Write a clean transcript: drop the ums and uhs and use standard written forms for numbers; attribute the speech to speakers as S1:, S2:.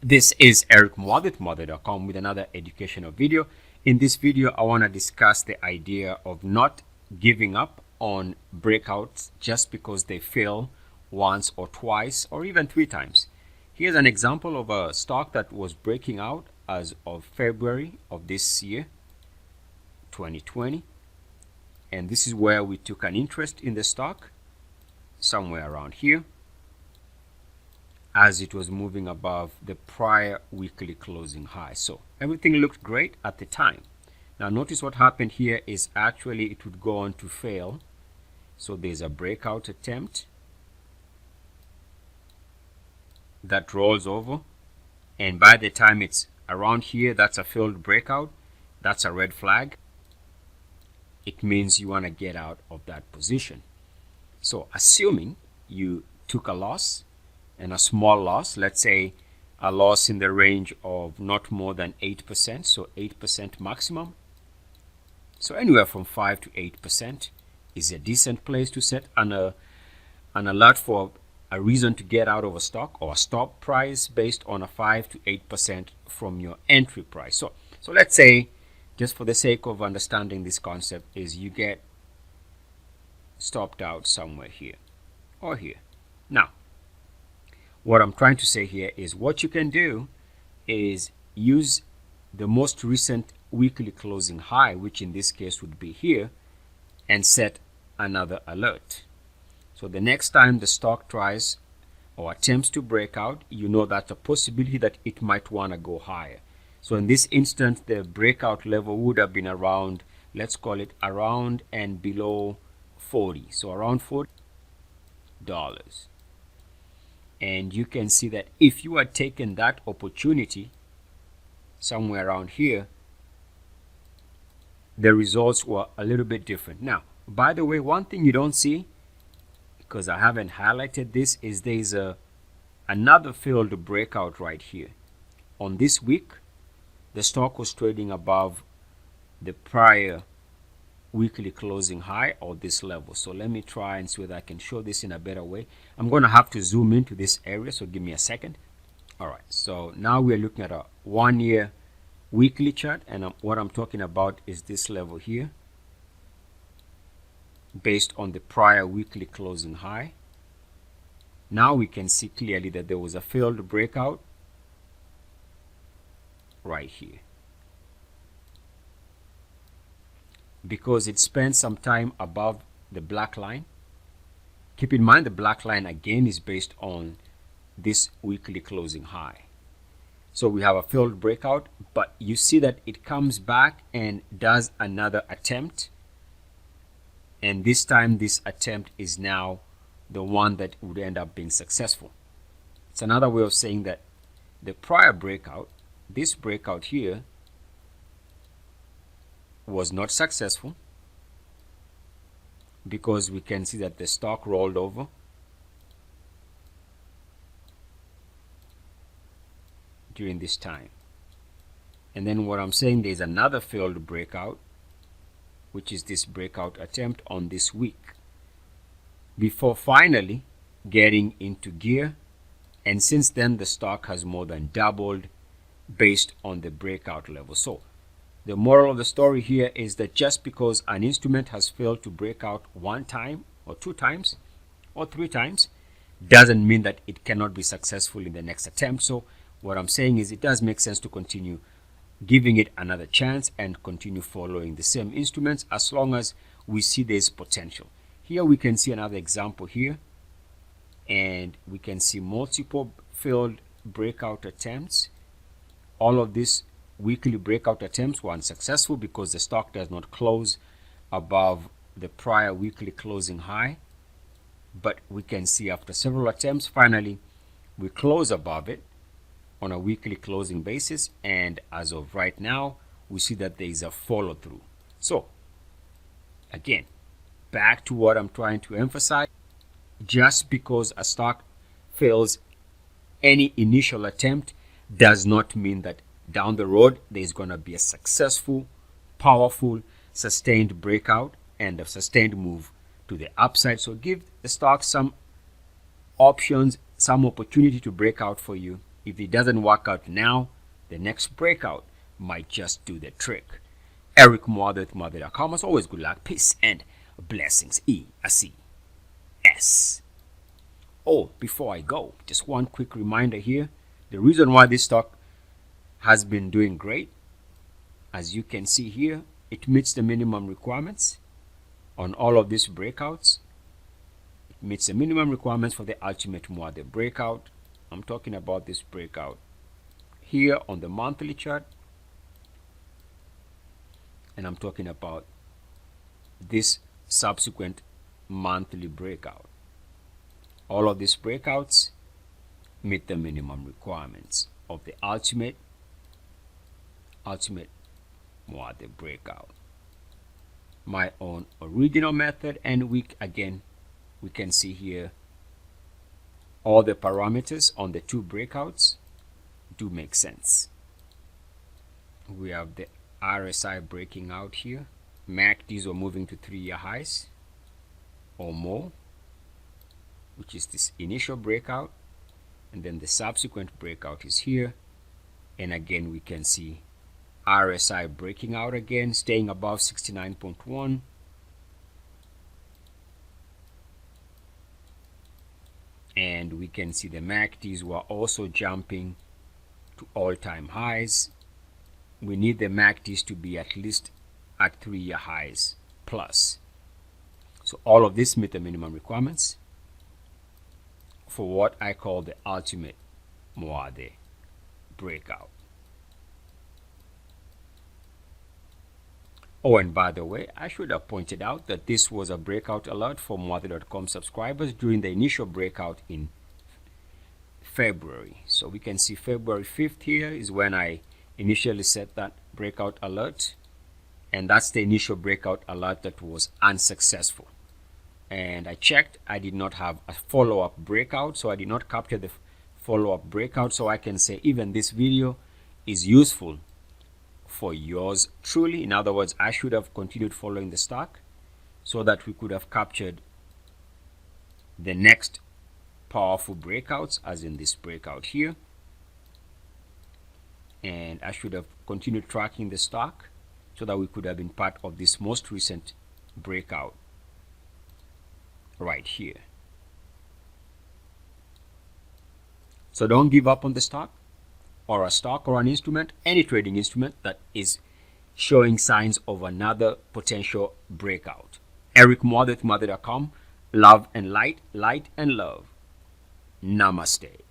S1: This is Eric Muathe, Muathe.com, with another educational video. In this video, I want to discuss the idea of not giving up on breakouts just because they fail once or twice or even 3 times. Here's an example of a stock that was breaking out as of February of this year, 2020. And this is where we took an interest in the stock, somewhere around here, as it was moving above the prior weekly closing high. So everything looked great at the time. Now notice what happened here is actually it would go on to fail. So there's a breakout attempt that rolls over, and by the time it's around here, that's a failed breakout. That's a red flag. It means you want to get out of that position. So assuming you took a loss, and a small loss, let's say a loss in the range of not more than 8%, so 8% maximum. So anywhere from 5 to 8% is a decent place to set an alert for a reason to get out of a stock, or a stop price based on a 5 to 8% from your entry price. So let's say, just for the sake of understanding this concept, is you get stopped out somewhere here or here. Now, what I'm trying to say here is what you can do is use the most recent weekly closing high, which in this case would be here, and set another alert. So the next time the stock tries or attempts to break out, you know that's a possibility that it might want to go higher. So in this instance, the breakout level would have been around, let's call it around and below 40. So around $40. And you can see that if you had taken that opportunity somewhere around here, the results were a little bit different. Now, by the way, one thing you don't see, because I haven't highlighted this, is there's another failed breakout right here. On this week, the stock was trading above the prior weekly closing high, or this level. So let me try and see whether I can show this in a better way. I'm going to have to zoom into this area, so give me a second. All right, so now we're looking at a 1-year weekly chart, and what I'm talking about is this level here, based on the prior weekly closing high. Now we can see clearly that there was a failed breakout right here, because it spent some time above the black line. Keep in mind the black line again is based on this weekly closing high. So we have a failed breakout, but you see that it comes back and does another attempt, and this time this attempt is now the one that would end up being successful. It's another way of saying that the prior breakout, this breakout here, was not successful, because we can see that the stock rolled over during this time. And then what I'm saying, there's another failed breakout, which is this breakout attempt on this week, before finally getting into gear. And since then the stock has more than doubled based on the breakout level. So the moral of the story here is that just because an instrument has failed to break out 1 time or 2 times or 3 times doesn't mean that it cannot be successful in the next attempt. So what I'm saying is it does make sense to continue giving it another chance and continue following the same instruments as long as we see there's potential. Here we can see another example here, and we can see multiple failed breakout attempts. All of these weekly breakout attempts were unsuccessful because the stock does not close above the prior weekly closing high. But we can see after several attempts, finally we close above it on a weekly closing basis, and as of right now we see that there is a follow-through. So again, back to what I'm trying to emphasize, just because a stock fails any initial attempt does not mean that down the road there's going to be a successful, powerful, sustained breakout and a sustained move to the upside. So give the stock some options, some opportunity to break out for you If it doesn't work out now, the next breakout might just do the trick. Eric Muathe with Muathe.com. As always, good luck, peace, and blessings. EACS. Oh, before I go, just one quick reminder here. The reason why this stock has been doing great, as you can see here, it meets the minimum requirements on all of these breakouts. It meets the minimum requirements for the ultimate Muathe breakout. I'm talking about this breakout here on the monthly chart, and I'm talking about this subsequent monthly breakout. All of these breakouts meet the minimum requirements of the ultimate Muathe breakout. My own original method, and we can see here all the parameters on the two breakouts do make sense. We have the RSI breaking out here. MACDs are moving to 3-year highs or more, which is this initial breakout, and then the subsequent breakout is here. And again, we can see RSI breaking out again, staying above 69.1. And we can see the MACDs were also jumping to all-time highs. We need the MACDs to be at least at 3-year highs plus. So all of this meet the minimum requirements for what I call the ultimate Muathe breakout. Oh, and by the way, I should have pointed out that this was a breakout alert for Muathe.com subscribers during the initial breakout in February. So we can see February 5th here is when I initially set that breakout alert, and that's the initial breakout alert that was unsuccessful. And I checked, I did not have a follow-up breakout, so I did not capture the follow-up breakout. So I can say even this video is useful for yours truly. In other words, I should have continued following the stock so that we could have captured the next powerful breakouts, as in this breakout here. And I should have continued tracking the stock so that we could have been part of this most recent breakout right here. So don't give up on the stock, or a stock or an instrument, any trading instrument that is showing signs of another potential breakout. Eric Muathe with Muathe.com. Love and light, light and love. Namaste.